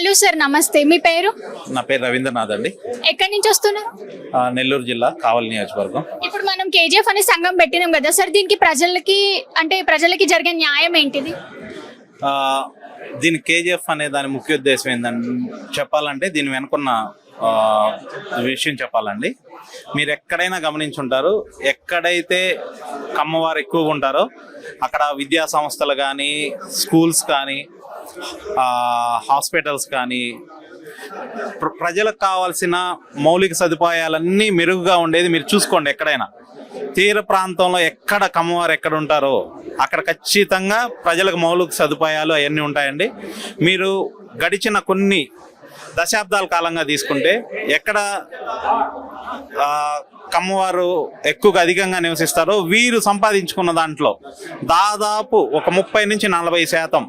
Hello sir, నమస్తే. మీ పేరు? నా పేరు రవీంద్రనాథ్ అండి. ఎక్కడి నుంచి వస్తున్నారు? నెల్లూరు జిల్లా కావలి నియోజకవర్గం. ఇప్పుడు మనం కేజీఎఫ్ అనే సంఘం పెట్టినాం కదా సార్, దీనికి ప్రజలకి జరిగే న్యాయం ఏంటిది? దీని కేజీఎఫ్ అనే దాని ముఖ్య ఉద్దేశం ఏంటంటే చెప్పాలంటే దీని వెనుకున్న విషయం చెప్పాలండి. మీరు ఎక్కడైనా గమనించుంటారు, ఎక్కడైతే కమ్మవారు ఎక్కువగా ఉంటారో అక్కడ విద్యా సంస్థలు కానీ, స్కూల్స్ కానీ, హాస్పిటల్స్ కానీ, ప్రజలకు కావాల్సిన మౌలిక సదుపాయాలన్నీ మెరుగుగా ఉండేది మీరు చూసుకోండి. ఎక్కడైనా తీర ప్రాంతంలో ఎక్కడ కమ్మవారు ఎక్కడ ఉంటారో అక్కడ ఖచ్చితంగా ప్రజలకు మౌలిక సదుపాయాలు అవన్నీ ఉంటాయండి. మీరు గడిచిన కొన్ని దశాబ్దాల కాలంగా తీసుకుంటే ఎక్కడ కమ్మవారు ఎక్కువగా అధికంగా నివసిస్తారో వీరు సంపాదించుకున్న దాంట్లో దాదాపు ఒక 30 నుంచి 40%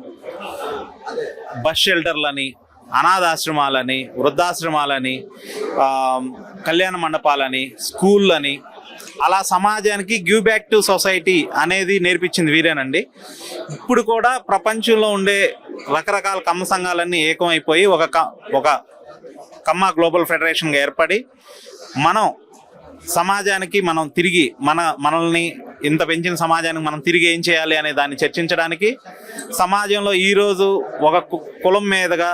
బస్ షెల్టర్లని, అనాథాశ్రమాలని, వృద్ధాశ్రమాలని, కళ్యాణ మండపాలని, స్కూళ్ళని, అలా సమాజానికి గివ్ బ్యాక్ టు సొసైటీ అనేది నేర్పించింది వీరేనండి. ఇప్పుడు కూడా ప్రపంచంలో ఉండే రకరకాల కమ్మ సంఘాలన్నీ ఏకమైపోయి ఒక కమ్మ గ్లోబల్ ఫెడరేషన్గా ఏర్పడి మనం సమాజానికి మనం తిరిగి మనల్ని ఇంత పెంచిన సమాజానికి మనం తిరిగి ఏం చేయాలి అనే దాన్ని చర్చించడానికి, సమాజంలో ఈరోజు ఒక కులం మీదుగా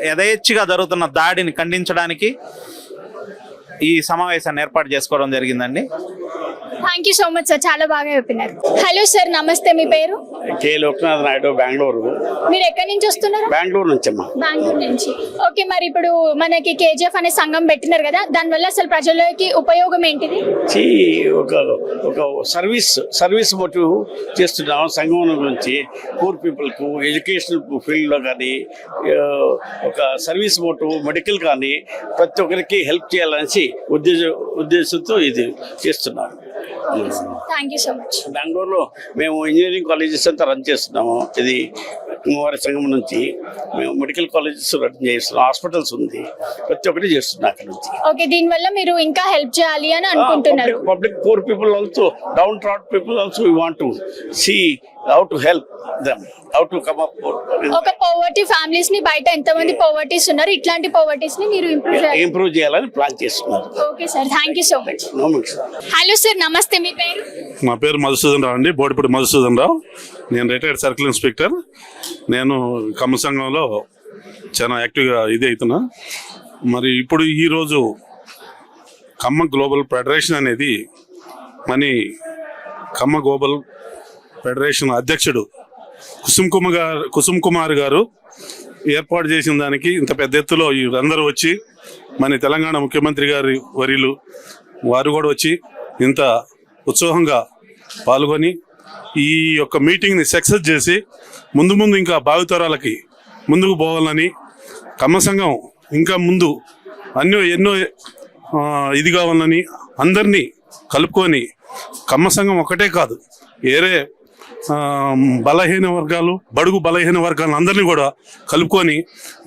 యథేచ్ఛగా జరుగుతున్న దాడిని ఖండించడానికి ఈ సమావేశాన్ని ఏర్పాటు చేసుకోవడం జరిగిందండి. Thank you so much sir, చాలా బాగా చెప్పినారు. హలో సార్, నమస్తే. మీ పేరు? కే లోక్నాథ్ నాయుడు, బెంగళూరు. మీరు ఎక్కడి నుంచి వస్తున్నారు? బెంగళూరు నుంచి అమ్మా. బెంగళూరు నుంచి. ఓకే, మరి ఇప్పుడు మనకి కేజీఎఫ్ అనే సంఘం పెట్టినారు కదా, దానివల్ల అసలు ప్రజలకి ఉపయోగం ఏంటిది? ఒక సర్వీస్ మోటివ్ చేస్తున్నాం సంఘం గురించి. పూర్ పీపుల్కు ఎడ్యుకేషనల్ ఫీల్డ్లో కానీ, ఒక సర్వీస్ మోటివ్ మెడికల్ కానీ ప్రతి ఒక్కరికి హెల్ప్ చేయాలనేసి ఉద్దేశంతో ఇది చేస్తున్నాం. Thank you so much. బెంగళూరులో మేము ఇంజనీరింగ్ కాలేజెస్ అంతా రన్ చేస్తున్నాము. ఇది కుమారి సంఘం నుంచి మేము మెడికల్ కాలేజెస్ రన్ చేస్తున్నాం, హాస్పిటల్స్ ఉంది, ప్రతి ఒక్కటి చేస్తున్నాం అక్కడ నుంచి. ఓకే, దీనివల్ల మీరు ఇంకా హెల్ప్ చేయాలి అని అనుకుంటున్నారు? Public poor people also, down trod people also we want to see how to help them, how to come up. ఒక పోవర్టీ ఫ్యామిలీస్ ని, బయట ఎంతమంది పోవర్టీస్ ఉన్నారు, ఇట్లాంటి పోవర్టీస్ ని మీరు ఇంప్రూవ్ చేయాలని ప్లాన్ చేస్తున్నారు. Okay sir, thank you so much. Hello sir, నమస్తే. మీ పేరు? మా పేరు మధుసూదన్ రావు అండి, బోడిపూడి మధుసూదన్ రావు. నేను రిటైర్డ్ సర్కిల్ ఇన్స్పెక్టర్. నేను కమ్మ సంఘంలో చాలా యాక్టివ్గా అవుతున్నా. మరి ఇప్పుడు ఈరోజు కమ్మ గ్లోబల్ ఫెడరేషన్ అనేది కమ్మ గ్లోబల్ ఫెడరేషన్ అధ్యక్షుడు కుసుమ్ కుమార్ గారు ఏర్పాటు చేసిన దానికి ఇంత పెద్ద ఎత్తులో అందరూ వచ్చి, మన తెలంగాణ ముఖ్యమంత్రి గారి వర్యులు వారు కూడా వచ్చి ఇంత ఉత్సాహంగా పాల్గొని ఈ యొక్క మీటింగ్ని సక్సెస్ చేసి ముందు ఇంకా భావితరాలకి ముందుకు పోవాలని, కమ్మ సంఘం ఇంకా ముందు ఎన్నో ఇది కావాలని అందరినీ కలుపుకొని, కమ్మ సంఘం ఒకటే కాదు, వేరే బలహీన వర్గాలు, బడుగు బలహీన వర్గాలను అందరినీ కూడా కలుపుకొని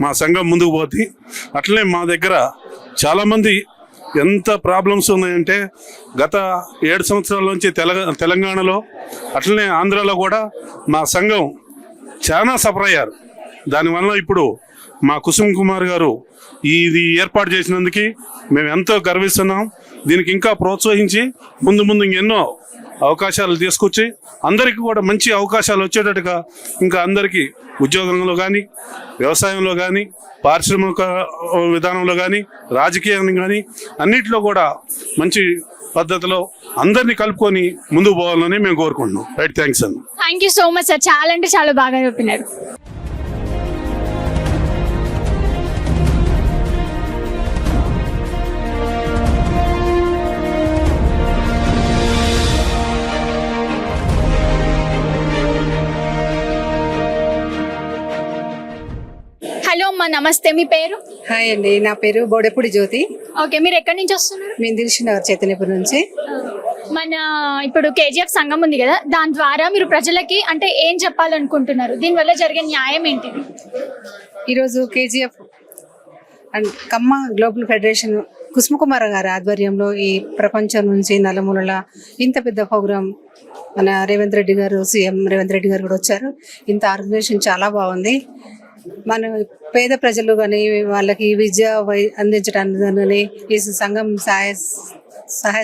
మా సంఘం ముందుకు పోతుంది. అట్లనే మా దగ్గర చాలామంది ఎంత ప్రాబ్లమ్స్ ఉన్నాయంటే గత 7 సంవత్సరాల నుంచి తెలంగాణలో అట్లనే ఆంధ్రాలో కూడా మా సంఘం చాలా సఫర్ అయ్యారు. దానివల్ల ఇప్పుడు మా కుసుమ్ కుమార్ గారు ఇది ఏర్పాటు చేసినందుకు మేము ఎంతో గర్విస్తున్నాం. దీనికి ఇంకా ప్రోత్సహించి ముందు ఇంకెన్నో అవకాశాలు తీసుకొచ్చి అందరికీ కూడా మంచి అవకాశాలు వచ్చేటట్టుగా, ఇంకా అందరికీ ఉద్యోగంలో కానీ, వ్యవసాయంలో కానీ, పారిశ్రామిక విధానంలో కానీ, రాజకీయంగా కానీ అన్నింటిలో కూడా మంచి పద్ధతిలో అందరినీ కలుపుకొని ముందుకు పోవాలని మేము కోరుకుంటున్నాం. రైట్, థ్యాంక్స్ అండి. Thank you so much sir, చాలా అంటే చాలా బాగా చెప్పినారు. హలో అమ్మా, నమస్తే. మీ పేరు? హాయ్ అండి, నా పేరు బోడెపూడి జ్యోతి. ఓకే, మీరు ఎక్కడి నుంచి వస్తున్నారు? మేము దిల్షునగర్ చైతన్యపురం నుంచి. మన ఇప్పుడు కేజీఎఫ్ సంఘం ఉంది కదా, దాని ద్వారా మీరు ప్రజలకి అంటే ఏం చెప్పాలనుకుంటున్నారు? దీనివల్ల జరిగే న్యాయం ఏంటిది? ఈరోజు KGF and Kamma global federation Kusum Kumar గారి ఆధ్వర్యంలో ఈ ప్రపంచం నుంచి నలుమూలల ఇంత పెద్ద ప్రోగ్రాం మన రేవంత్ రెడ్డి గారు, సీఎం రేవంత్ రెడ్డి గారు కూడా వచ్చారు. ఇంత ఆర్గనైజేషన్ చాలా బాగుంది. మన పేద ప్రజలు కానీ వాళ్ళకి విద్య అందించడానికి ఈ సంఘం సహాయ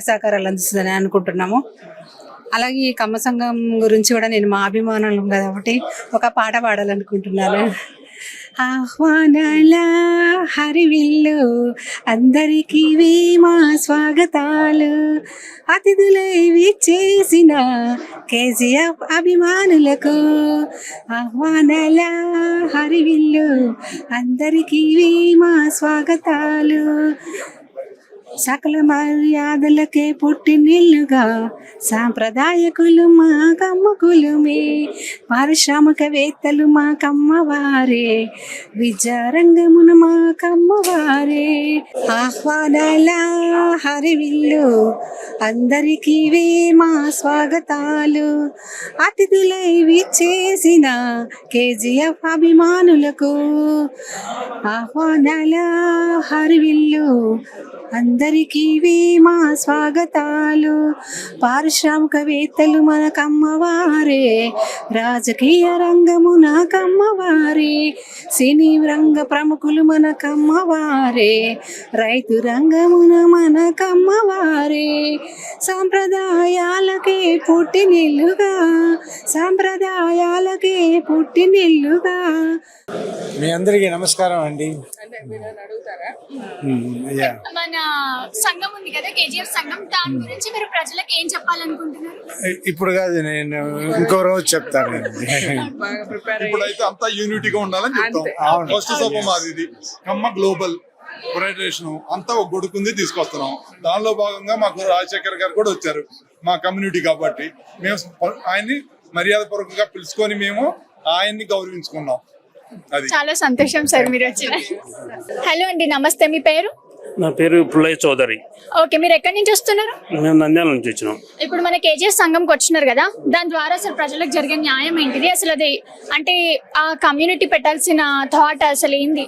సహకారాలు అందిస్తుందని అనుకుంటున్నాము. అలాగే ఈ కమ్మ సంఘం గురించి కూడా నేను మా అభిమానులు కాబట్టి ఒక పాట పాడాలనుకుంటున్నాను. ఆహ్వానాల హరివిల్లు అందరికీ మా స్వాగతాలు, అతిథులై విచ్చేసిన కేజీఎఫ్ అభిమానులకు ఆహ్వానాల హరివిల్లు అందరికీ మా స్వాగతాలు. సకల మర్యాదలకే పుట్టినిల్లుగా సాంప్రదాయకులు మా కమ్మకులుమే, పారిశ్రామికవేత్తలు మా కమ్మవారే, విద్యారంగమున మా కమ్మవారే. ఆహ్వానాల హరివిల్లు అందరికీ మా స్వాగతాలు, అతిథులై విచ్చేసిన కేజీఎఫ్ అభిమానులకు ఆహ్వానాల హరివిల్లు అందరికీ మా స్వాగతాలు. పారిశ్రామికవేత్తలు మన కమ్మవారే, రాజకీయ రంగమున కమ్మవారే, సినీ రంగ ప్రముఖులు మన కమ్మవారే, రైతు రంగమున మన కమ్మవారే. సాంప్రదాయాలకే పుట్టినిల్లుగా, సాంప్రదాయాలకే పుట్టినిల్లుగా. మీ అందరికీ నమస్కారం అండి. మన సంఘం ఉంది కదా, కేజీఎఫ్ సంఘం, దాని గురించి మీరు ప్రజలకు ఏం చెప్పాలనుకుంటున్నారు? ఇప్పుడు కాదు, నేను ఇంకో రోజు చెప్తానండి. ఇప్పుడైతే అంతా యూనిటీగా ఉండాలని చెప్తాం. ఫస్ట్ సభ మాది ఇది కమ్మ గ్లోబల్ ఫెడరేషన్, అంతా ఒక గొడుకుంది తీసుకొస్తున్నాం. దానిలో భాగంగా మాకు రాజశేఖర్ గారు కూడా వచ్చారు మా కమ్యూనిటీ కాబట్టి, మేము ఆయన్ని మర్యాద పూర్వకంగా పిలుచుకొని మేము ఆయన్ని గౌరవించుకున్నాం. అది చాలా సంతోషం సార్ మీరు వచ్చిన. హలో అండి, నమస్తే. మీ పేరు? నా పేరు పుల్లయ్య చౌదరి. ఓకే, మీరు ఎక్కడి నుంచి వస్తున్నారు? మేము నంద్యాల నుంచి వచ్చినాం. ఇప్పుడు మన కేజీఎఫ్ సంఘంకి వచ్చినారు కదా, దాని ద్వారా అసలు ప్రజలకు జరిగే న్యాయం ఏంటిది? అసలు అది అంటే ఆ కమ్యూనిటీ పెట్టాల్సిన థాట్ అసలు ఏంది?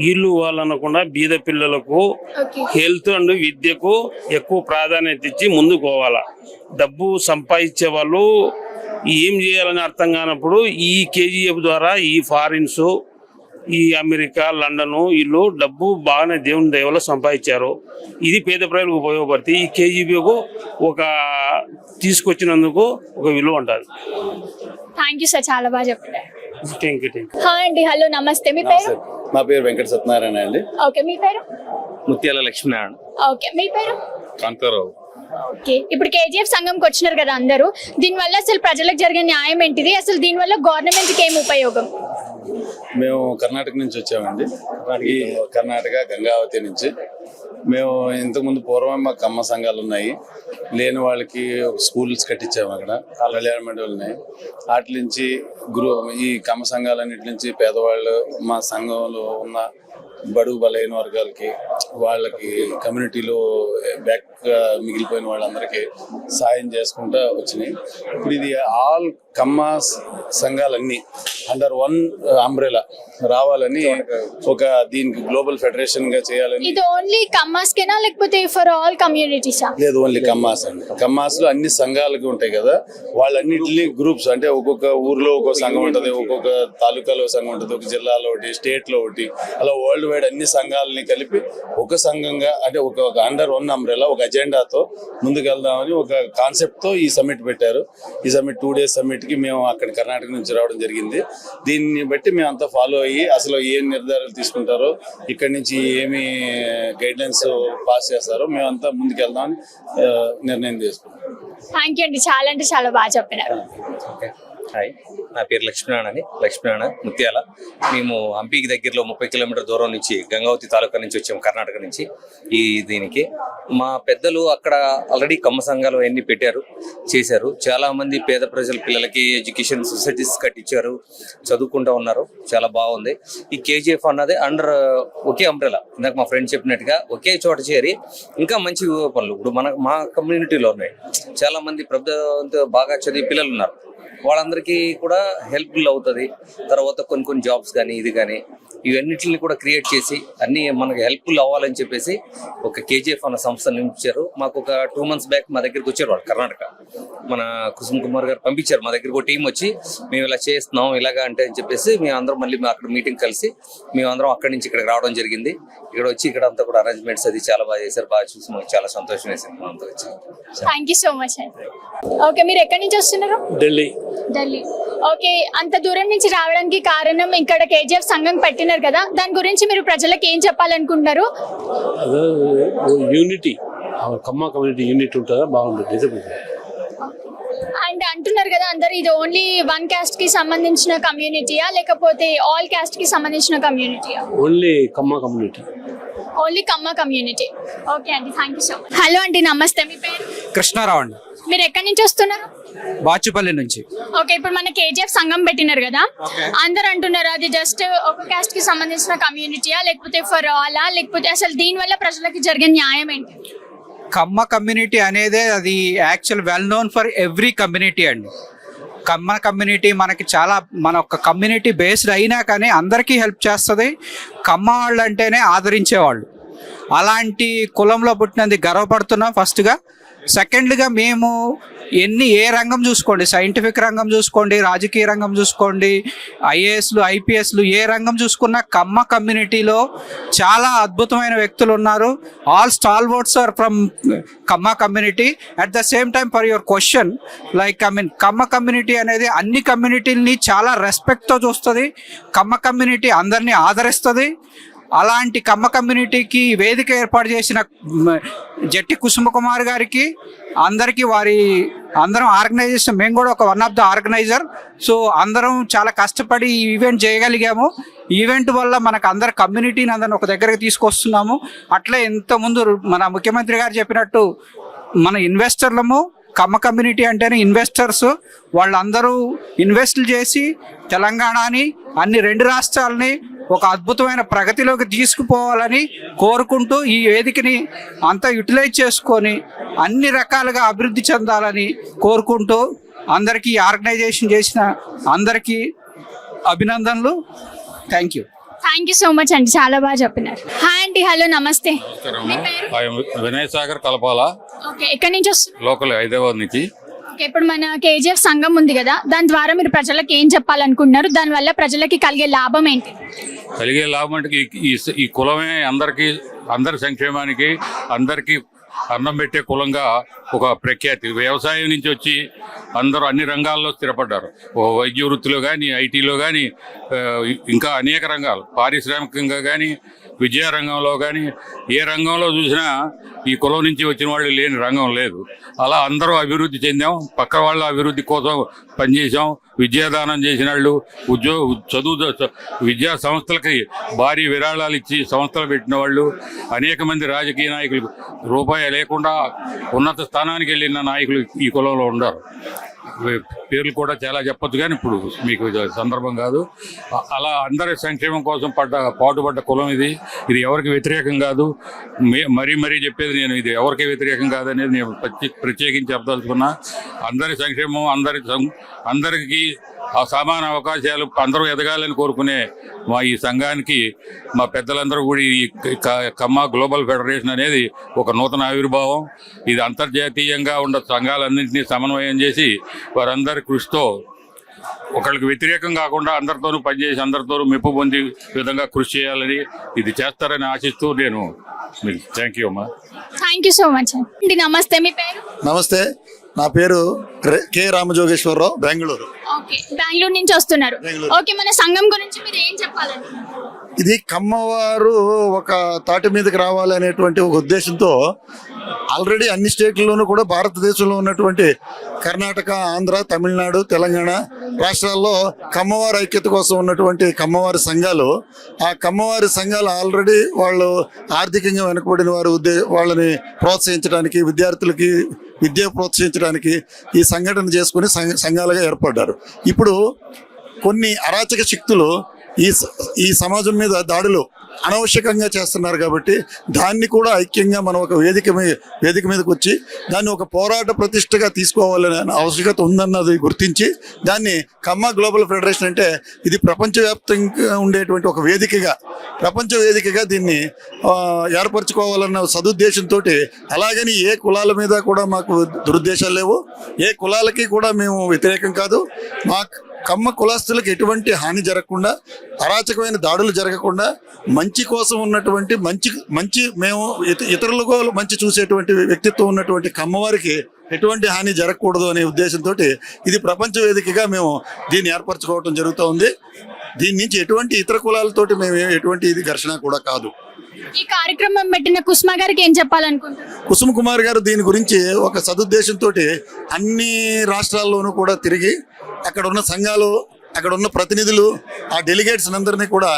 వీళ్ళు వాళ్ళు అనకుండా బీద పిల్లలకు హెల్త్ అండ్ విద్యకు ఎక్కువ ప్రాధాన్యత ఇచ్చి ముందుకు పోవాలా. డబ్బు సంపాదించే వాళ్ళు ఏం చేయాలని అర్థం కానప్పుడు ఈ కేజీఎఫ్ ద్వారా ఈ ఫారిన్స్, ఈ అమెరికా, లండన్ వీళ్ళు డబ్బు బాగానే దేవుని దయవల్ల సంపాదించారు. ఇది పేద ప్రజలకు ఉపయోగపడుతుంది. ఈ కేజీఎఫ్ ఒక తీసుకొచ్చినందుకు ఒక విలువ ఉంటుంది. థ్యాంక్ యూ సార్, చాలా బాగా చెప్పారు. Thank you. హాయ్ అండి, హలో నమస్తే. మీ పేరు? నా పేరు వెంకట సత్యనారాయణ అండి. ఓకే, మీ పేరు? ముత్యాల లక్ష్మీనారాయణ. ఓకే, మీ పేరు? కాంతారావు. ఓకే, ఇప్పుడు కేజీఎఫ్ సంఘంకి వచ్చినారు కదా అందరూ, దీనివల్ల అసలు ప్రజలకు జరిగే న్యాయం ఏంటిది? అసలు దీనివల్ల గవర్నమెంట్కి ఏం ఉపయోగం? మేము కర్ణాటక నుంచి వచ్చామండి. ఈ కర్ణాటక గంగావతి నుంచి. మేము ఇంతకుముందు పూర్వం మాకు కమ్మ సంఘాలు ఉన్నాయి, లేని వాళ్ళకి స్కూల్స్ కట్టించాము. అక్కడ కళ్యాణ మండపాలు ఉన్నాయి. వాటి నుంచి ఈ కమ్మ సంఘాలన్నిటి నుంచి పేదవాళ్ళు, మా సంఘంలో ఉన్న బడుగు బలైన వర్గాలకి, వాళ్ళకి కమ్యూనిటీలో బ్యాక్ మిగిలిపోయిన వాళ్ళందరికీ సాయం చేసుకుంటూ వచ్చినాయి. ఇప్పుడు ఇది ఆల్ కమ్మ సంఘాలన్నీ అండర్ వన్ అంబ్రెలా రావాలని ఒక దీనికి గ్లోబల్ ఫెడరేషన్ గా చేయాలని. ఇది ఓన్లీ కమ్మాస్కేనా లేకపోతే ఫర్ ఆల్ కమ్యూనిటీసా? లేదు, ఓన్లీ కమ్మాస్ అండి. కమ్మాస్ లో అన్ని సంఘాలకి ఉంటాయి కదా, వాళ్ళన్నింటినీ గ్రూప్స్, అంటే ఒక్కొక్క ఊర్లో ఒక్కొక్క సంఘం ఉంటుంది, ఒక్కొక్క తాలూకాలో సంఘం ఉంటుంది, ఒక జిల్లాలో ఒకటి, స్టేట్ లో ఒకటి, అలా వరల్డ్ వైడ్ అన్ని సంఘాలని కలిపి ఒక సంఘంగా, అంటే ఒక అండర్ వన్ అంబ్రెలా ఒక అజెండాతో ముందుకెళ్దామని ఒక కాన్సెప్ట్ తో ఈ సమ్మిట్ పెట్టారు. ఈ సమ్మిట్ 2 days సమ్మిట్ కి మేము అక్కడ కర్ణాటక నుంచి రావడం జరిగింది. దీన్ని బట్టి మేము అంతా ఫాలో అయ్యి అసలు ఏం నిర్ధారాలు తీసుకుంటారో, ఇక్కడి నుంచి ఏమి గైడ్ లైన్స్ పాస్ చేస్తారో మేమంతా ముందుకెళ్దామని నిర్ణయం తీసుకున్నాం. థ్యాంక్ యూ అండి, చాలా అంటే చాలా బాగా చెప్పినారు. హాయ్, నా పేరు లక్ష్మీనారాయణ ముత్యాల. మేము హంపీకి దగ్గరలో 30 కిలోమీటర్ దూరం నుంచి గంగావతి తాలూకా నుంచి వచ్చాము, కర్ణాటక నుంచి. దీనికి మా పెద్దలు అక్కడ ఆల్రెడీ కమ్మ సంఘాలు అన్ని పెట్టారు, చేశారు. చాలా మంది పేద ప్రజల పిల్లలకి ఎడ్యుకేషన్ సొసైటీస్ కట్టించారు, చదువుకుంటూ ఉన్నారు. చాలా బాగుంది. ఈ కేజీఎఫ్ అన్నది అండర్ ఒకే అంబ్రెలా, ఇందాక మా ఫ్రెండ్ చెప్పినట్టుగా ఒకే చోట చేరి ఇంకా మంచి పనులు ఇప్పుడు మా కమ్యూనిటీలో ఉన్నాయి. చాలా మంది ప్రభుత్వంతో బాగా చదివే పిల్లలు ఉన్నారు, వాళ్ళందరికీ కూడా హెల్ప్ఫుల్ అవుతుంది. తర్వాత కొన్ని జాబ్స్ కానీ ఇది కానీ ఇవన్నిటిని కూడా క్రియేట్ చేసి అన్ని మనకు హెల్ప్ఫుల్ అవ్వాలని చెప్పేసి ఒక కేజీఎఫ్ అన్న సంస్థ నియమించారు. మాకు ఒక 2 months బ్యాక్ మా దగ్గరికి వచ్చారు వాళ్ళు, కర్ణాటక మన కుసుమ్ కుమార్ గారు పంపించారు మా దగ్గరికి. ఒక టీం వచ్చి మేము ఇలా చేస్తున్నాం ఇలాగా అంటే అని చెప్పేసి మేము అందరం మళ్ళీ అక్కడ మీటింగ్ కలిసి మేము అందరం అక్కడి నుంచి ఇక్కడికి రావడం జరిగింది. ఇక్కడ వచ్చి ఇక్కడ అంతా కూడా అరేంజ్మెంట్స్ అది చాలా బాగా చేశారు. బాగా చూసి మాకు చాలా సంతోషం వేసింది అంతా వచ్చి. థ్యాంక్ యూ సో మచ్ అండి. ఓకే, మీరు ఎక్కడి నుంచి వస్తున్నారు? ఢిల్లీ. ఢిల్లీ. ఓకే, అంత దూరం నుంచి రావడానికి కారణం ఇక్కడ కేజీఎఫ్ సంఘం పెట్టినారు కదా, దాని గురించి మీరు ప్రజలకు ఏం చెప్పాలనుకుంటున్నారు? యూనిటీ, కమ్మ కమ్యూనిటీ యూనిట్ ఉంటుందా బాగుంటుంది. అండ్ అంటున్నారు కదా అందరు ఇది ఓన్లీ 1 caste కి సంబంధించిన కమ్యూనిటీయా లేకపోతే ఆల్ caste కి సంబంధించిన కమ్యూనిటీయా? ఓన్లీ కమ్మ కమ్యూనిటీ. ఓన్లీ కమ్మ కమ్యూనిటీ. ఓకే అండి, thank you so much. Hello అండి, నమస్తే. మీ పేరు? కృష్ణారావు అండి. మీరు ఎక్కడి నుంచి వస్తున్నారు? బాచుపల్లి నుంచి. ఓకే, ఇప్పుడు మన కేజీఎఫ్ సంఘం పెట్టినారు కదా, అందరు అంటున్నారు అది జస్ట్ ఒక caste కి సంబంధించిన కమ్యూనిటీయా లేకపోతే ఫర్ ఆలా, లేకపోతే అసలు దీనివల్ల ప్రజలకు జరిగే న్యాయం ఏంటి? కమ్మ కమ్యూనిటీ అనేది అది actual well known for every community అండి. కమ్మ కమ్యూనిటీ మనకి చాలా మన ఒక కమ్యూనిటీ బేస్డ్ అయినా కానీ అందరికీ హెల్ప్ చేస్తుంది. కమ్మ వాళ్ళు అంటేనే ఆదరించేవాళ్ళు. అలాంటి కులంలో పుట్టినందుకు గర్వపడుతున్నాం ఫస్ట్గా. సెకండ్గా మేము ఏ రంగం చూసుకోండి, సైంటిఫిక్ రంగం చూసుకోండి, రాజకీయ రంగం చూసుకోండి, ఐఏఎస్లు ఐపీఎస్లు ఏ రంగం చూసుకున్నా కమ్మ కమ్యూనిటీలో చాలా అద్భుతమైన వ్యక్తులు ఉన్నారు. All stalwarts are from Kamma community. At the same time for your question, Kamma community అనేది అన్ని కమ్యూనిటీని చాలా రెస్పెక్ట్తో చూస్తుంది. కమ్మ కమ్యూనిటీ అందరినీ ఆదరిస్తుంది. అలాంటి కమ్మ కమ్యూనిటీకి వేదిక ఏర్పాటు చేసిన జట్టి కుసుమ కుమార్ గారికి అందరికీ అందరం ఆర్గనైజేషన్, మేము కూడా ఒక one of the organiser. So అందరం చాలా కష్టపడి ఈ ఈవెంట్ చేయగలిగాము. ఈవెంట్ వల్ల మనకు అందరు కమ్యూనిటీని అందరిని ఒక దగ్గరకు తీసుకొస్తున్నాము. అట్లే ఇంతకుముందు మన ముఖ్యమంత్రి గారు చెప్పినట్టు మన ఇన్వెస్టర్లము, కమ్మ కమ్యూనిటీ అంటేనే ఇన్వెస్టర్స్, వాళ్ళందరూ ఇన్వెస్ట్లు చేసి తెలంగాణని అన్ని 2 రాష్ట్రాలని ఒక అద్భుతమైన ప్రగతిలోకి తీసుకుపోవాలని కోరుకుంటూ ఈ వేదికని అంతా యూటిలైజ్ చేసుకొని అన్ని రకాలుగా అభివృద్ధి చెందాలని కోరుకుంటూ అందరికీ ఆర్గనైజేషన్ చేసిన అందరికీ అభినందనలు. Thank you. Thank you so much అండి, చాలా బాగా చెప్పినారు. హాయ్ అండి. హలో, నమస్తే. మీ పేరు? వినయ్ సాగర్ కలపాల. ఓకే, ఎక్కడి నుంచి వస్తున్నారు? లోకల్ హైదరాబాద్ నుంచి. ఓకే, ఇప్పుడు మన కేజీఎఫ్ సంఘం ఉంది కదా, దాని ద్వారా మీరు ప్రజలకు ఏం చెప్పాలనుకుంటున్నారు? దానివల్ల ప్రజలకి కలిగే లాభం ఏంటి? కలిగే లాభం అంటే ఈ కులమే అందరి సంక్షేమానికి, అందరికీ అన్నం పెట్టే కులంగా ఒక ప్రఖ్యాతి. వ్యవసాయం నుంచి వచ్చి అందరూ అన్ని రంగాల్లో స్థిరపడ్డారు. వైద్య వృత్తిలో కానీ, ఐటీలో కానీ, ఇంకా అనేక రంగాలు, పారిశ్రామికంగా కానీ, విద్యారంగంలో కానీ, ఏ రంగంలో చూసినా ఈ కులం నుంచి వచ్చిన వాళ్ళు లేని రంగం లేదు. అలా అందరూ అభివృద్ధి చెందాం. పక్క వాళ్ళ అభివృద్ధి కోసం పనిచేసాం. విద్యాదానం చేసిన వాళ్ళు, విద్యా సంస్థలకి భారీ విరాళాలు ఇచ్చి సంస్థలు పెట్టిన వాళ్ళు, అనేక మంది రాజకీయ నాయకులు రూపాయి లేకుండా ఉన్నత స్థానానికి వెళ్ళిన నాయకులు ఈ కులంలో ఉన్నారు. పేర్లు కూడా చాలా చెప్పొచ్చు కానీ ఇప్పుడు మీకు సందర్భం కాదు. అలా అందరి సంక్షేమం కోసం పాటుపడ్డ కులం ఇది. ఇది ఎవరికి వ్యతిరేకం కాదు. మరీ చెప్పేది నేను, ఇది ఎవరికి వ్యతిరేకం కాదనేది నేను ప్రత్యేకించి చెప్పదలుచుకున్నా. అందరి సంక్షేమం, అందరికీ ఆ సమాన అవకాశాలు, అందరూ ఎదగాలని కోరుకునే ఈ సంఘానికి మా పెద్దలందరూ కూడా ఈ కమ్మ గ్లోబల్ ఫెడరేషన్ అనేది ఒక నూతన ఆవిర్భావం. ఇది అంతర్జాతీయంగా ఉన్న సంఘాలన్నింటినీ సమన్వయం చేసి వారందరి కృషితో ఒకళ్ళకి వ్యతిరేకం కాకుండా అందరితోనూ పనిచేసి అందరితోనూ మెప్పు పొందే విధంగా కృషి చేయాలని, ఇది చేస్తారని ఆశిస్తూ నేను థ్యాంక్ యూ అమ్మా. థ్యాంక్ యూ సో మచ్ అండి. నమస్తే. మీ పేరు? నమస్తే, నా పేరు కె రామజోగేశ్వరరావు, బెంగళూరు. ఓకే, బెంగళూరు నుంచి వస్తున్నారు. ఓకే, మన సంఘం గురించి మీరు ఏం చెప్పాలండి? ఇది కమ్మవారు ఒక తాటి మీదకి రావాలనేటువంటి ఒక ఉద్దేశంతో ఆల్రెడీ అన్ని స్టేట్లలోనూ కూడా భారతదేశంలో ఉన్నటువంటి కర్ణాటక, ఆంధ్ర, తమిళనాడు, తెలంగాణ రాష్ట్రాల్లో కమ్మవారి ఐక్యత కోసం ఉన్నటువంటి కమ్మవారి సంఘాలు, ఆ కమ్మవారి సంఘాలు ఆల్రెడీ వాళ్ళు ఆర్థికంగా వెనుకబడిన వారు వాళ్ళని ప్రోత్సహించడానికి, విద్యార్థులకి విద్య ప్రోత్సహించడానికి ఈ సంఘటన చేసుకుని సంఘాలుగా ఏర్పడ్డారు. ఇప్పుడు కొన్ని అరాచక శక్తులు ఈ సమాజం మీద దాడులు అనవశ్యకంగా చేస్తున్నారు కాబట్టి దాన్ని కూడా ఐక్యంగా మనం ఒక వేదిక మీదకి వచ్చి దాన్ని ఒక పోరాట ప్రతిష్టగా తీసుకోవాలనే ఆవశ్యకత ఉందన్నది గుర్తించి దాన్ని కమ్మ గ్లోబల్ ఫెడరేషన్ అంటే ఇది ప్రపంచవ్యాప్తంగా ఉండేటువంటి ఒక వేదికగా ప్రపంచ వేదికగా దీన్ని ఏర్పరచుకోవాలన్న సదుద్దేశంతో, అలాగని ఏ కులాల మీద కూడా మాకు దురుద్దేశాలు లేవు, ఏ కులాలకి కూడా మేము వ్యతిరేకం కాదు. మా కమ్మ కులస్తులకు ఎటువంటి హాని జరగకుండా, అరాచకమైన దాడులు జరగకుండా, మంచి కోసం ఉన్నటువంటి మంచి మేము ఇతరులకు మంచి చూసేటువంటి వ్యక్తిత్వం ఉన్నటువంటి కమ్మవారికి ఎటువంటి హాని జరగకూడదు అనే ఉద్దేశంతో ఇది ప్రపంచ వేదికగా మేము దీన్ని ఏర్పరచుకోవడం జరుగుతూ ఉంది. దీని నుంచి ఎటువంటి ఇతర కులాలతోటి మేము ఎటువంటి ఇది ఘర్షణ కూడా కాదు. ఈ కార్యక్రమం పెట్టిన కుసుమ గారికి ఏం చెప్పాలనుకుంటున్నారు? కుసుమ్ కుమార్ గారు దీని గురించి ఒక సదుద్దేశంతో అన్ని రాష్ట్రాల్లోనూ కూడా తిరిగి అక్కడ ఉన్న సంఘాలు, అక్కడ ఉన్న ప్రతినిధులు, ఆ డెలిగేట్స్ అందరినీ కూడా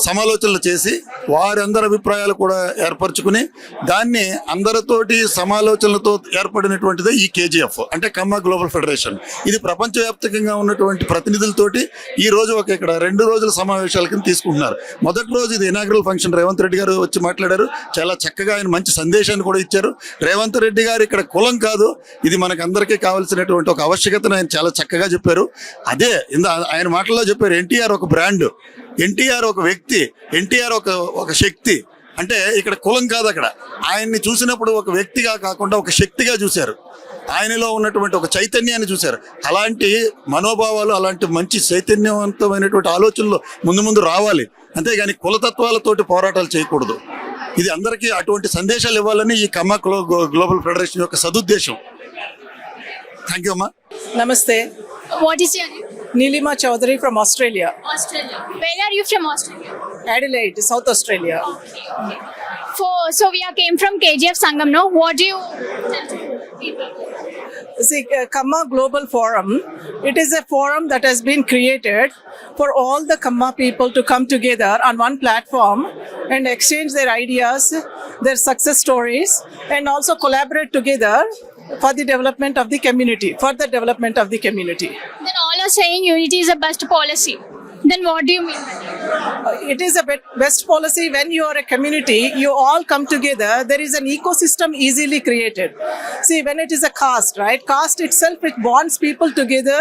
సమాలోచనలు చేసి వారందరి అభిప్రాయాలు కూడా ఏర్పరచుకుని దాన్ని అందరితోటి సమాలోచనలతో ఏర్పడినటువంటిదే ఈ కేజీఎఫ్ అంటే కమ్మ గ్లోబల్ ఫెడరేషన్. ఇది ప్రపంచవ్యాప్తంగా ఉన్నటువంటి ప్రతినిధులతోటి ఈ రోజు ఇక్కడ 2 రోజుల సమావేశాల కింద తీసుకుంటున్నారు. మొదటి రోజు ఇది ఇనాగ్రల్ ఫంక్షన్, రేవంత్ రెడ్డి గారు వచ్చి మాట్లాడారు. చాలా చక్కగా ఆయన మంచి సందేశాన్ని కూడా ఇచ్చారు. రేవంత్ రెడ్డి గారు ఇక్కడ కులం కాదు, ఇది మనకు అందరికీ కావాల్సినటువంటి ఒక ఆవశ్యకతను ఆయన చాలా చక్కగా చెప్పారు. అదే ఆయన మాటల్లో చెప్పారు, ఎన్టీఆర్ ఒక బ్రాండ్, ఎన్టీఆర్ ఒక వ్యక్తి, ఎన్టీఆర్ ఒక శక్తి. అంటే ఇక్కడ కులం కాదు, అక్కడ ఆయన్ని చూసినప్పుడు ఒక వ్యక్తిగా కాకుండా ఒక శక్తిగా చూశారు. ఆయనలో ఉన్నటువంటి ఒక చైతన్యాన్ని చూశారు. అలాంటి మనోభావాలు, అలాంటి మంచి చైతన్యవంతమైనటువంటి ఆలోచనలు ముందు రావాలి, అంతేగాని కులతత్వాలతోటి పోరాటాలు చేయకూడదు. ఇది అందరికీ అటువంటి సందేశాలు ఇవ్వాలని ఈ కమ్మ గ్లోబల్ ఫెడరేషన్ యొక్క సదుద్దేశం. థ్యాంక్ యూ అమ్మా. Namaste. What is your name? Neelima Chaudhary from Australia. Australia. Where are you from Australia? Adelaide, South Australia. So we are came from KGF Sangam, no? What do you tell to people? See, Kamma Global Forum, it is a forum that has been created for all the Kamma people to come together on one platform and exchange their ideas, their success stories, and also collaborate together for the development of the community, Then all are saying unity is the best policy. Then what do you mean by that? It is a best policy when you are a community, you all come together, there is an ecosystem easily created. See, when it is a caste, right? Caste itself, it bonds people together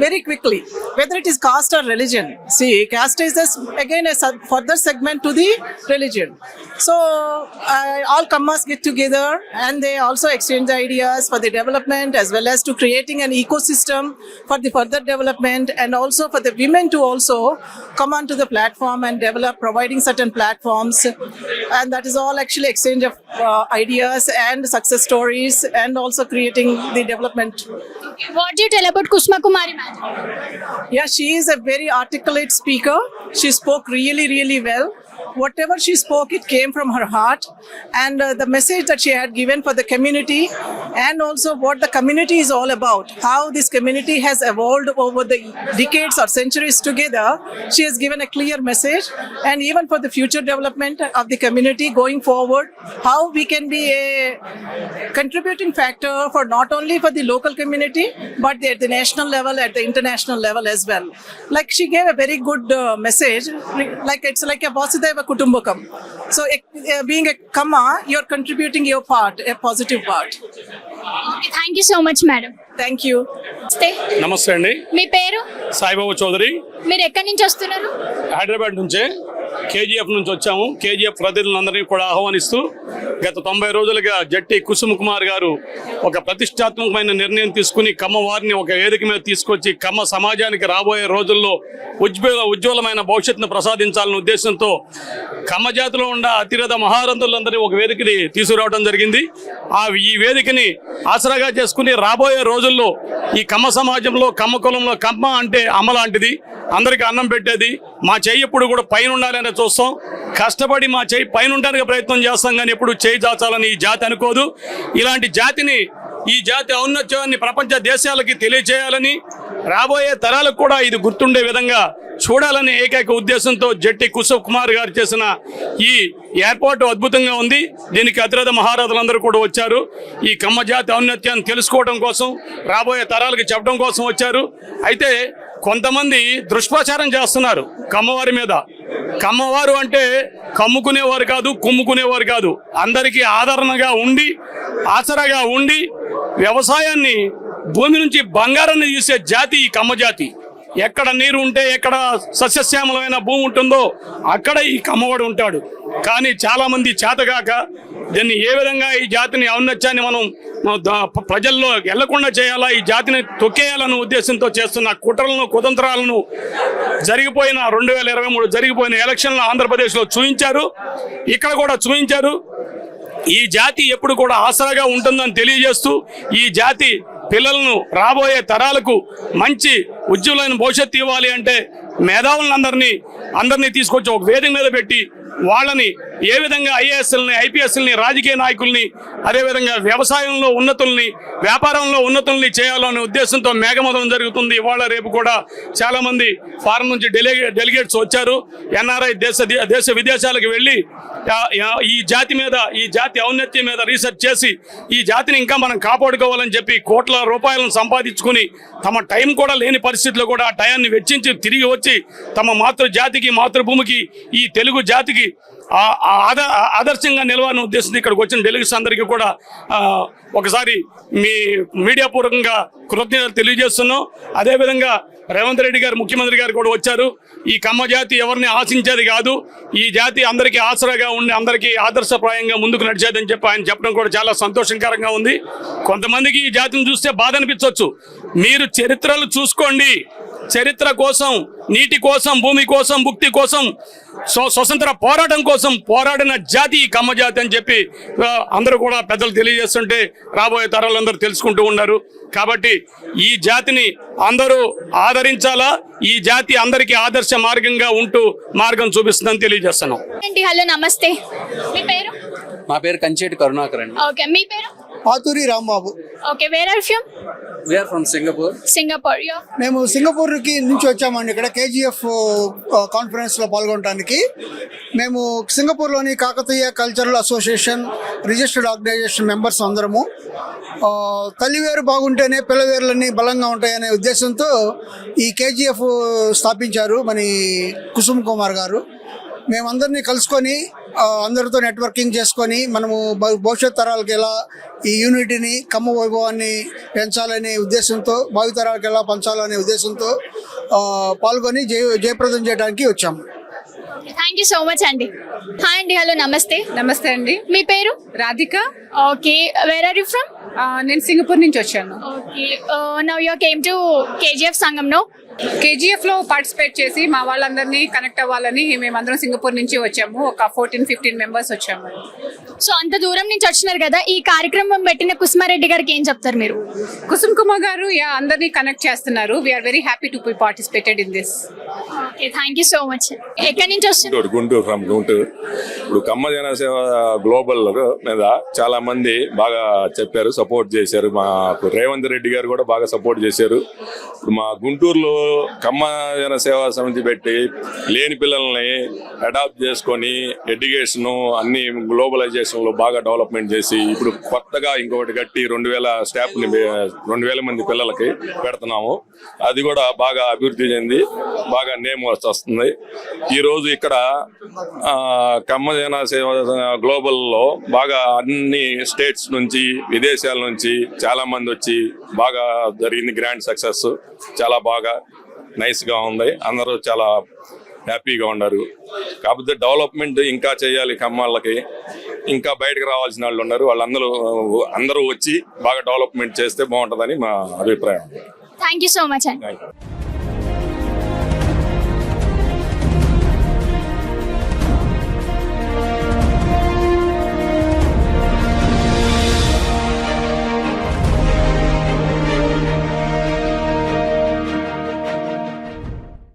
very quickly, whether it is caste or religion. See, caste is again a further segment to the religion. So all Kammas get together and they also exchange ideas for the development as well as to creating an ecosystem for the further development, and also for the women to also come onto the platform and develop, providing certain platforms, and that is all actually exchange of ideas and success stories, and also creating the development. What do you tell about Kusuma Kumari madam? Yeah, she is a very articulate speaker. She spoke really well. Whatever she spoke, it came from her heart, and the message that she had given for the community, and also what the community is all about, how this community has evolved over the decades or centuries together. She has given a clear message, and even for the future development of the community going forward, how we can be a contributing factor for not only for the local community but at the national level, at the international level as well. Like she gave a very good message, like it's like a Vasudhaiva Kutumbakam. So being a Kamma, you're contributing your part, a positive part. Okay, thank you so much madam. Thank you. నమస్తే అండి, మీ పేరు? సాయిబాబు చౌదరి. మీరు ఎక్కడి నుంచి వస్తున్నారు? హైదరాబాద్ నుంచే KGF నుంచి వచ్చాము. కేజీఎఫ్ ప్రతినిధులందరినీ కూడా ఆహ్వానిస్తూ గత 90 రోజులుగా జట్టి కుసుమ్ కుమార్ గారు ఒక ప్రతిష్టాత్మకమైన నిర్ణయం తీసుకుని కమ్మ వారిని ఒక వేదిక మీద తీసుకొచ్చి కమ్మ సమాజానికి రాబోయే రోజుల్లో ఉజ్వలమైన భవిష్యత్తును ప్రసాదించాలనే ఉద్దేశంతో కమ్మ జాతిలో ఉన్న అతిరథ మహారంతులందరినీ ఒక వేదికని తీసుకురావడం జరిగింది. ఈ వేదికని ఆసరాగా చేసుకుని రాబోయే రోజుల్లో ఈ కమ్మ సమాజంలో, కమ్మ కులంలో కమ్మ అంటే అమ్మ లాంటిది, అందరికీ అన్నం పెట్టేది. మా చెయ్యి ఎప్పుడు కూడా పైన ఉండాలని చూస్తాం, కష్టపడి మా చెయ్యి పైన ఉండడానికి ప్రయత్నం చేస్తాం, కానీ ఎప్పుడు చేయి చాచాలని ఈ జాతి అనుకోదు. ఇలాంటి జాతిని, ఈ జాతి ఔన్నత్యాన్ని ప్రపంచ దేశాలకి తెలియజేయాలని, రాబోయే తరాలకు కూడా ఇది గుర్తుండే విధంగా చూడాలనే ఏకైక ఉద్దేశంతో జట్టి కుసుమ్ కుమార్ గారు చేసిన ఈ ఏర్పాటు అద్భుతంగా ఉంది. దీనికి అతిరథ మహారాజులందరూ కూడా వచ్చారు. ఈ కమ్మ జాతి ఔన్నత్యాన్ని తెలుసుకోవడం కోసం, రాబోయే తరాలకు చెప్పడం కోసం వచ్చారు. అయితే కొంతమంది దుష్ప్రచారం చేస్తున్నారు కమ్మవారి మీద. కమ్మవారు అంటే కమ్ముకునేవారు కాదు, కుమ్ముకునేవారు కాదు. అందరికీ ఆదరణగా ఉండి, ఆసరాగా ఉండి, వ్యవసాయాన్ని భూమి నుంచి బంగారాన్ని తీసే జాతి ఈ కమ్మ జాతి. ఎక్కడ నీరు ఉంటే, ఎక్కడ సస్యశ్యామలమైన భూమి ఉంటుందో అక్కడ ఈ కమ్మవాడు ఉంటాడు. కానీ చాలా మంది చేతగాక దీన్ని ఏ విధంగా ఈ జాతిని ఔన్నత్యాన్ని మనం ప్రజల్లో వెళ్లకుండా చేయాలా, ఈ జాతిని తొక్కేయాలన్న ఉద్దేశంతో చేస్తున్న కుట్రలను, కుతంత్రాలను జరిగిపోయిన 2023 జరిగిపోయిన ఎలక్షన్లో ఆంధ్రప్రదేశ్లో చూపించారు, ఇక్కడ కూడా చూపించారు. ఈ జాతి ఎప్పుడు కూడా ఆసరాగా ఉంటుందని తెలియజేస్తూ, ఈ జాతి పిల్లలను రాబోయే తరాలకు మంచి ఉజ్వలమైన భవిష్యత్తు ఇవ్వాలి అంటే మేధావులందరినీ తీసుకొచ్చి ఒక వేదిక మీద పెట్టి వాళ్ళని ఏ విధంగా ఐఏఎస్ఎల్ని, ఐపీఎస్ఎల్ని, రాజకీయ నాయకుల్ని, అదేవిధంగా వ్యవసాయంలో ఉన్నతుల్ని, వ్యాపారంలో ఉన్నతుల్ని చేయాలనే ఉద్దేశంతో మేఘమదనం జరుగుతుంది. ఇవాళ రేపు కూడా చాలా మంది ఫారెన్ నుంచి డెలిగేట్స్ వచ్చారు. ఎన్ఆర్ఐ దేశ విదేశాలకు వెళ్ళి ఈ జాతి మీద, ఈ జాతి ఔన్నత్యం మీద రీసెర్చ్ చేసి ఈ జాతిని ఇంకా మనం కాపాడుకోవాలని చెప్పి కోట్ల రూపాయలను సంపాదించుకుని తమ టైం కూడా లేని పరిస్థితుల్లో కూడా ఆ టయాన్ని వెచ్చించి తిరిగి వచ్చి తమ మాతృజాతికి, మాతృభూమికి, ఈ తెలుగు జాతికి ఆదర్శంగా నిలవాలని ఉద్దేశంతో ఇక్కడికి వచ్చిన డెలిగేట్స్ అందరికీ కూడా ఒకసారి మీ మీడియా పూర్వకంగా కృతజ్ఞతలు తెలియజేస్తున్నాం. అదేవిధంగా రేవంత్ రెడ్డి గారు, ముఖ్యమంత్రి గారు కూడా వచ్చారు. ఈ కమ్మ జాతి ఎవరిని ఆశించేది కాదు, ఈ జాతి అందరికీ ఆసరాగా ఉండి అందరికీ ఆదర్శప్రాయంగా ముందుకు నడిచేదని చెప్పి ఆయన చెప్పడం కూడా చాలా సంతోషకరంగా ఉంది. కొంతమందికి ఈ జాతిని చూస్తే బాధ అనిపించవచ్చు. మీరు చరిత్రలు చూసుకోండి. చరిత్ర కోసం, నీటి కోసం, భూమి కోసం, భుక్తి కోసం, స్వతంత్ర పోరాటం కోసం పోరాడిన జాతి ఈ కమ్మ జాతి అని చెప్పి అందరూ కూడా పెద్దలు తెలియజేస్తుంటే రాబోయే తరాలందరూ తెలుసుకుంటూ ఉన్నారు. కాబట్టి ఈ జాతిని అందరూ ఆదరించాలా, ఈ జాతి అందరికీ ఆదర్శ మార్గంగా ఉంటూ మార్గం చూపిస్తుందని తెలియజేస్తున్నాం. హలో, నమస్తే. మీ పేరు? నా పేరు కంచేటి కరుణాకర్ అండి. ఓకే, మీ పేరు? Paturi Rambabu. Okay, where are from? We are from Singapore. Singapore. మేము సింగపూర్కి నుంచి వచ్చామండి. ఇక్కడ కేజీఎఫ్ కాన్ఫరెన్స్లో పాల్గొనడానికి. మేము సింగపూర్లోని Kakatiya cultural association registered organisation members అందరము. తల్లివేరు బాగుంటేనే పిల్లవేర్లన్నీ బలంగా ఉంటాయనే ఉద్దేశంతో ఈ కేజీఎఫ్ స్థాపించారు మన కుసుమ్ కుమార్ గారు. మేమందరినీ కలుసుకొని అందరితో నెట్వర్కింగ్ చేసుకొని మనము భవిష్యత్ తరాలకు ఎలా ఈ యూనిటీని, కమ్మ వైభవాన్ని పెంచాలనే ఉద్దేశంతో, భావితరాలకు ఎలా పంచాలనే ఉద్దేశంతో పాల్గొని జయప్రదం చేయడానికి వచ్చాము. థ్యాంక్ యూ సో మచ్ అండి. హాయ్ అండి. హలో, నమస్తే. నమస్తే అండి. మీ పేరు? Radhika. Okay, where are you from? నేను సింగపూర్ నుంచి వచ్చాను. Okay, now you came to KGF సంఘంలో. కేజీఎఫ్లో పార్టిసిపేట్ చేసి మా వాళ్ళందరినీ కనెక్ట్ అవ్వాలని మేమందరం సింగపూర్ నుంచి వచ్చాము. ఒక 14-15 మెంబర్స్ వచ్చాము. సో అంత దూరం నుంచి వచ్చినారు కదా, ఈ కార్యక్రమం పెట్టిన కుసుమారెడ్డి గారికి ఏం చెప్తారు మీరు? కుసుమ్ కుమార్ గారు అందరినీ కనెక్ట్ చేస్తున్నారు. We're very happy to be participated in this. Okay, thank you so much. ఎక్కడి నుంచి వస్తున్నారు? గుంటూరు. ఫ్రమ్ గుంటూరు. ఇప్పుడు కమ్మ జనసేవ గ్లోబల్ మీద చాలా మంది బాగా చెప్పారు, సపోర్ట్ చేశారు. మాకు రేవంత్ రెడ్డి గారు కూడా బాగా సపోర్ట్ చేశారు. ఇప్పుడు మా గుంటూరులో కమ్మ జనసేవా సమితి పెట్టి లేని పిల్లల్ని అడాప్ట్ చేసుకొని ఎడ్యుకేషన్ అన్ని గ్లోబలైజేషన్ లో బాగా డెవలప్మెంట్ చేసి ఇప్పుడు కొత్తగా ఇంకొకటి కట్టి 2000 స్టాఫ్ని 2000 మంది పిల్లలకి పెడుతున్నాము. అది కూడా బాగా అభివృద్ధి చెంది బాగా నేమ్ వస్తుంది. ఈరోజు ఇక్కడ కమ్మ జనసేవ గ్లోబల్ లో బాగా అన్ని స్టేట్స్ నుంచి, విదేశాల నుంచి చాలా మంది వచ్చి బాగా జరిగింది. గ్రాండ్ సక్సెస్, చాలా బాగా నైస్ గా ఉంది. అందరూ చాలా హ్యాపీగా ఉన్నారు. కాకపోతే డెవలప్మెంట్ ఇంకా చేయాలి. కమ్మాళ్ళకి ఇంకా బయటకు రావాల్సిన వాళ్ళు ఉన్నారు. వాళ్ళందరూ వచ్చి బాగా డెవలప్మెంట్ చేస్తే బాగుంటుందని మా అభిప్రాయం. థ్యాంక్ యూ సో మచ్ అండి.